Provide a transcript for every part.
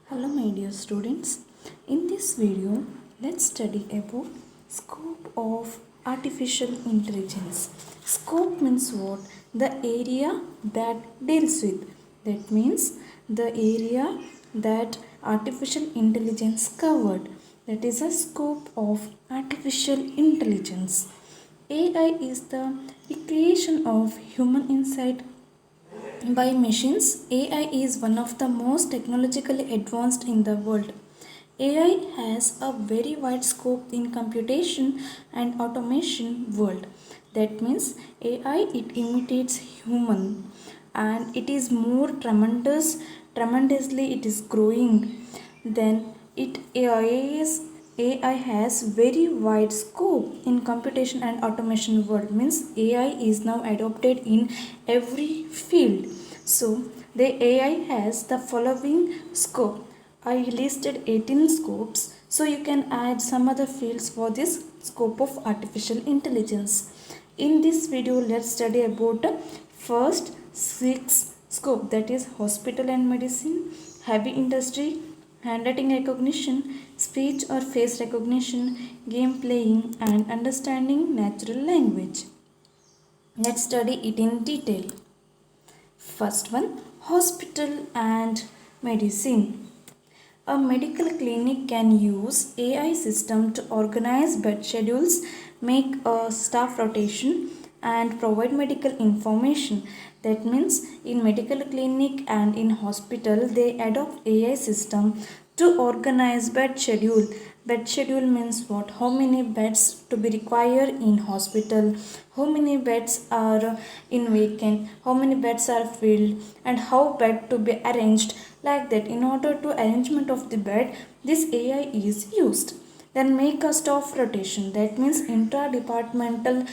Hello my dear students. In this video, let's study about scope of artificial intelligence. Scope means what? The area that deals with. That means the area that artificial intelligence covered. That is a scope of artificial intelligence. AI is the creation of human insight by machines. AI is one of the most technologically advanced in the world. AI has a very wide scope in computation and automation world. That means AI it imitates human and it is more tremendously it is growing. Then AI has very wide scope in computation and automation world, means AI is now adopted in every field. So the AI has the following scope. I listed 18 scopes, so you can add some other fields for this scope of artificial intelligence. In this video, let's study about the first 6 scope, that is hospital and medicine, heavy industry, handwriting recognition, speech or face recognition, game playing and understanding natural language. Let's study it in detail. First one, hospital and medicine. A medical clinic can use AI system to organize bed schedules, make a staff rotation and provide medical information. That means in medical clinic and in hospital they adopt AI system to organize bed schedule. Bed schedule means what? How many beds to be required in hospital, how many beds are in vacant, how many beds are filled, and how bed to be arranged. Like that, in order to arrangement of the bed, this AI is used. Then make a staff rotation, that means intra-departmental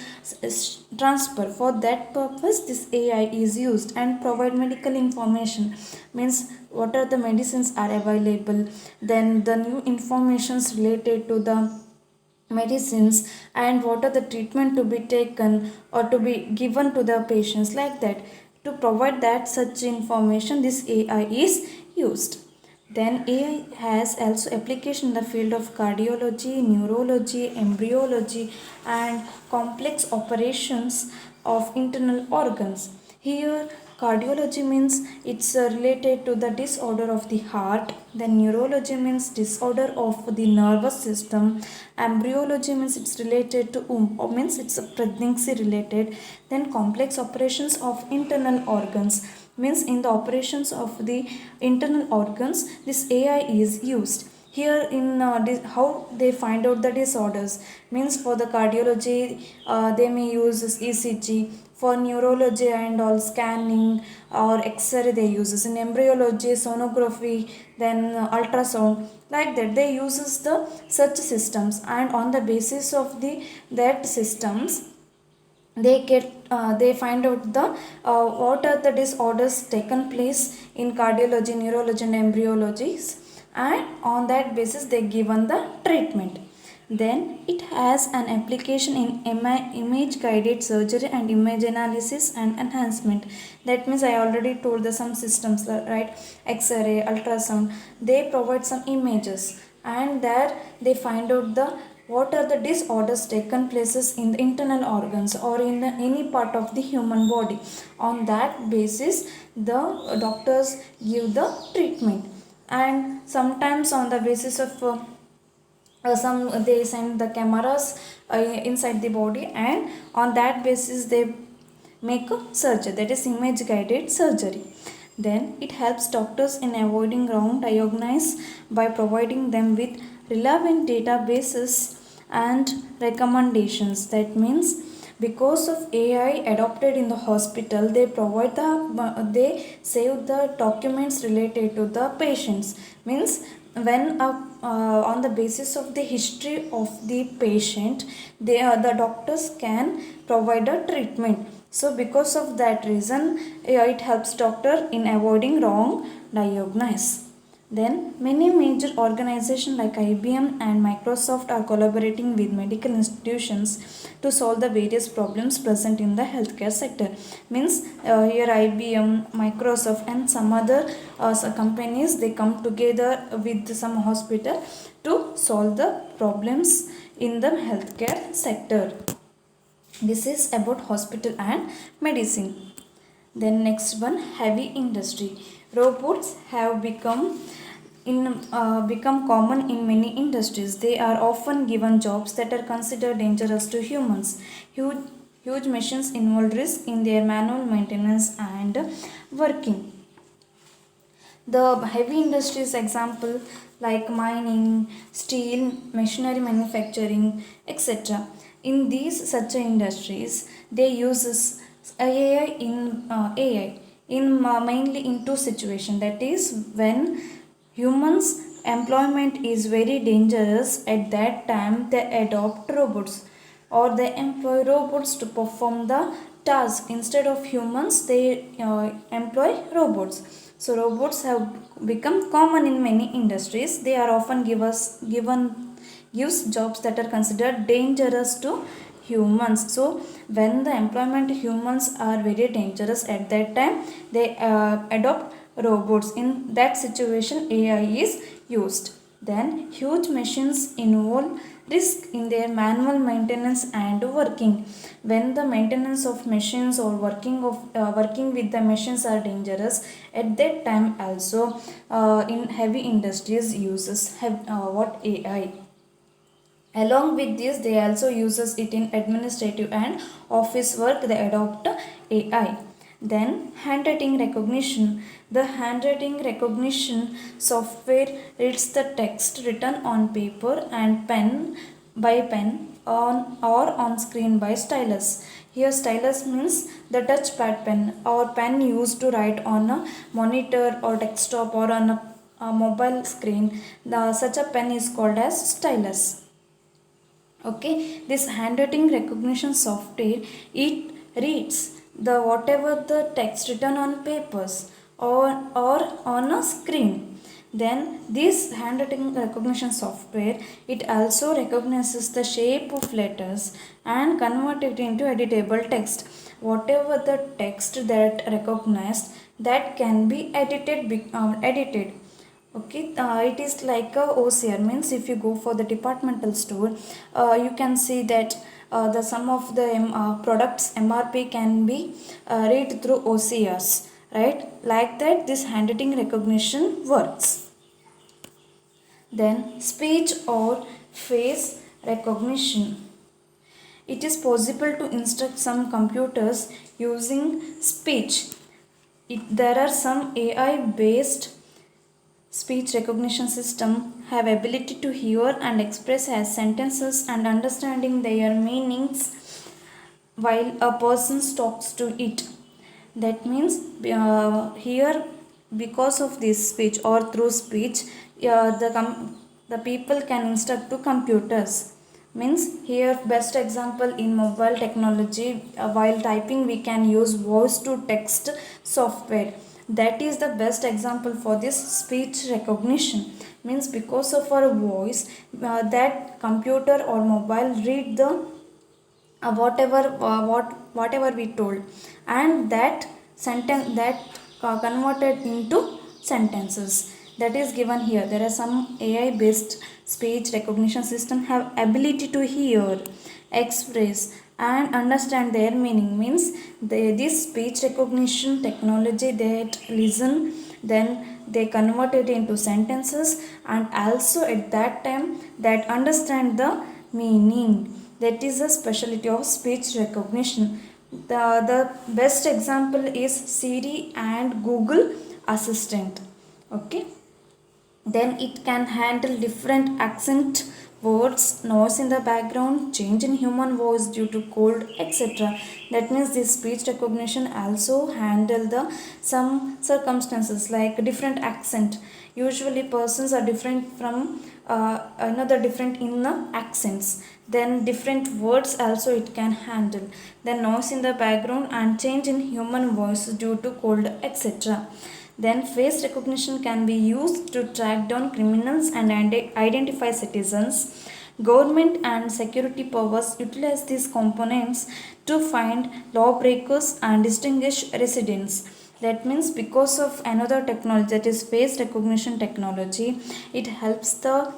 transfer. For that purpose this AI is used. And provide medical information, means what are the medicines are available, then the new informations related to the medicines and what are the treatment to be taken or to be given to the patients. Like that, to provide that such information this AI is used. Then AI has also application in the field of cardiology, neurology, embryology and complex operations of internal organs. Here cardiology means it's related to the disorder of the heart. Then neurology means disorder of the nervous system. Embryology means it's related to or means it's a pregnancy related. Then complex operations of internal organs means in the operations of the internal organs this AI is used. Here in how they find out the disorders, means for the cardiology they may use ECG, for neurology and all scanning or X-ray they uses, in embryology sonography, then ultrasound. Like that they uses the such systems, and on the basis of the that systems they find out the what are the disorders taken place in cardiology, neurology and embryologies, and on that basis they given the treatment. Then it has an application in image guided surgery and image analysis and enhancement. That means I already told the some systems, right? X-ray, ultrasound, they provide some images and there they find out the what are the disorders taken places in the internal organs or in any part of the human body. On that basis the doctors give the treatment, and sometimes on the basis of some they send the cameras inside the body, and on that basis they make a surgery, that is image guided surgery. Then it helps doctors in avoiding wrong diagnosis by providing them with relevant databases and recommendations. That means because of AI adopted in the hospital, they provide they save the documents related to the patients. Means when on the basis of the history of the patient, the doctors can provide a treatment. So because of that reason it helps doctor in avoiding wrong diagnosis. Then many major organizations like IBM and Microsoft are collaborating with medical institutions to solve the various problems present in the healthcare sector. Means here IBM, Microsoft and some other companies, they come together with some hospital to solve the problems in the healthcare sector. This is about hospital and medicine. Then next one, heavy industry. Robots have become common in many industries. They are often given jobs that are considered dangerous to humans. Huge machines involve risk in their manual maintenance and working. The heavy industries example like mining, steel, machinery manufacturing, etc. In these such industries, they use AI in mainly in two situations. That is when humans employment is very dangerous. At that time, they adopt robots or they employ robots to perform the task. Instead of humans, they employ robots. So robots have become common in many industries. They are often gives jobs that are considered dangerous to humans. So when the employment humans are very dangerous, at that time they adopt robots. In that situation, AI is used. Then huge machines involve risk in their manual maintenance and working. When the maintenance of machines or working with the machines are dangerous, at that time also in heavy industries uses what AI. Along with this, they also uses it in administrative and office work. They adopt AI. Then handwriting recognition. The handwriting recognition software reads the text written on paper and pen on or on screen by stylus. Here stylus means the touchpad pen or pen used to write on a monitor or desktop or on a mobile screen. Such a pen is called as stylus. Okay, this handwriting recognition software, it reads the whatever the text written on papers or on a screen. Then this handwriting recognition software, it also recognizes the shape of letters and convert it into editable text. Whatever the text that recognized, that can be edited. Okay, it is like a OCR. Means if you go for the departmental store, you can see that the some of the products MRP can be read through OCRs, right? Like that, this handwriting recognition works. Then speech or face recognition. It is possible to instruct some computers using speech. There are some AI based speech recognition system have ability to hear and express as sentences and understanding their meanings while a person talks to it. That means here, because of this speech or through speech, the people can instruct to computers. Means here best example in mobile technology, while typing we can use voice to text software. That is the best example for this speech recognition. Means because of our voice, that computer or mobile read the whatever we told, and that sentence that converted into sentences, that is given here. There are some AI based speech recognition system have ability to hear, express and understand their meaning. Means this speech recognition technology that listen, then they convert it into sentences, and also at that time that understand the meaning. That is a specialty of speech recognition. The best example is Siri and Google Assistant. Okay. Then it can handle different accent, words, noise in the background, change in human voice due to cold, etc. That means this speech recognition also handle the some circumstances like different accent. Usually persons are different from another different in the accents. Then different words also it can handle. Then noise in the background and change in human voice due to cold, etc. Then face recognition can be used to track down criminals and identify citizens. Government and security powers utilize these components to find lawbreakers and distinguish residents. That means because of another technology, that is face recognition technology, it helps the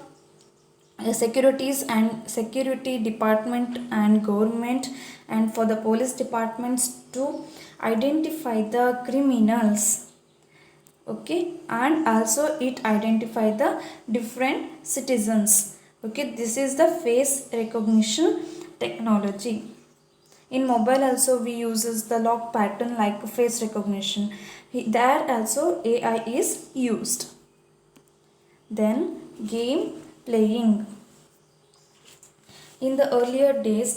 securities and security department and government and for the police departments to identify the criminals. Okay, and also it identify the different citizens. Okay, this is the face recognition technology. In mobile also we uses the lock pattern like face recognition. There also AI is used. Then game playing. In the earlier days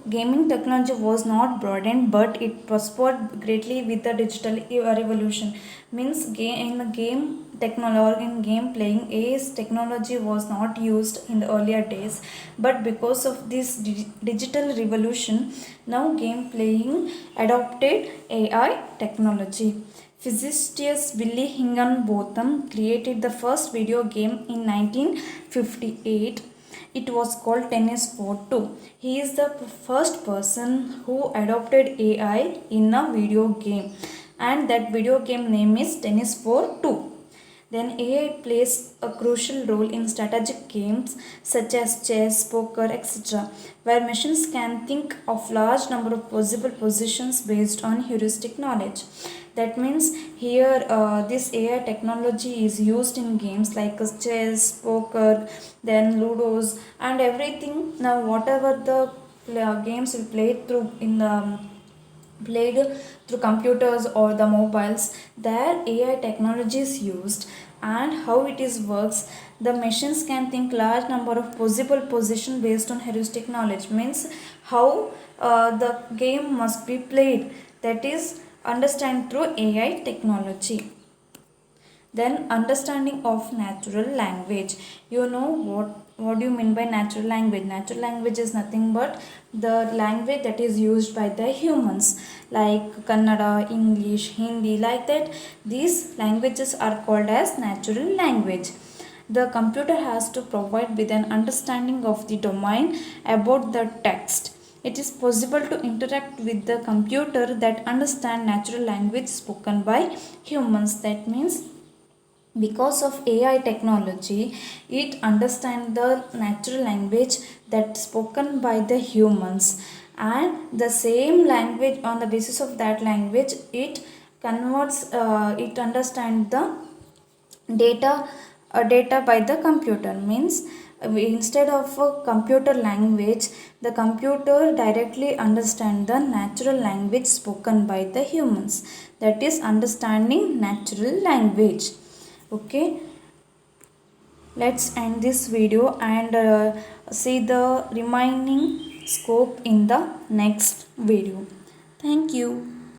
gaming technology was not broadened, but it prospered greatly with the digital revolution. Means in the game technology or in game playing, AI's technology was not used in the earlier days, but because of this digital revolution, now game playing adopted AI technology. Physicist Willy Higginbotham created the first video game in 1958. It was called Tennis for Two. He is the first person who adopted AI in a video game, and that video game name is Tennis for Two. Then AI plays a crucial role in strategic games such as chess, poker, etc., where machines can think of large number of possible positions based on heuristic knowledge. That means here this AI technology is used in games like chess, poker, then ludos and everything. Now whatever the games we play through in the played through computers or the mobiles, there AI technology is used. And how it is works, the machines can think large number of possible position based on heuristic knowledge. Means how the game must be played, that is understand through AI technology. Then understanding of natural language. You know what do you mean by natural language? Natural language is nothing but the language that is used by the humans, like Kannada, English, Hindi, like that. These languages are called as natural language. The computer has to provide with an understanding of the domain about the text. It is possible to interact with the computer that understand natural language spoken by humans. That means because of AI technology, it understands the natural language that spoken by the humans, and the same language, on the basis of that language, it converts, it understands the data by the computer. Means instead of a computer language, the computer directly understand the natural language spoken by the humans. That is understanding natural language. Okay, let's end this video and see the remaining scope in the next video. Thank you.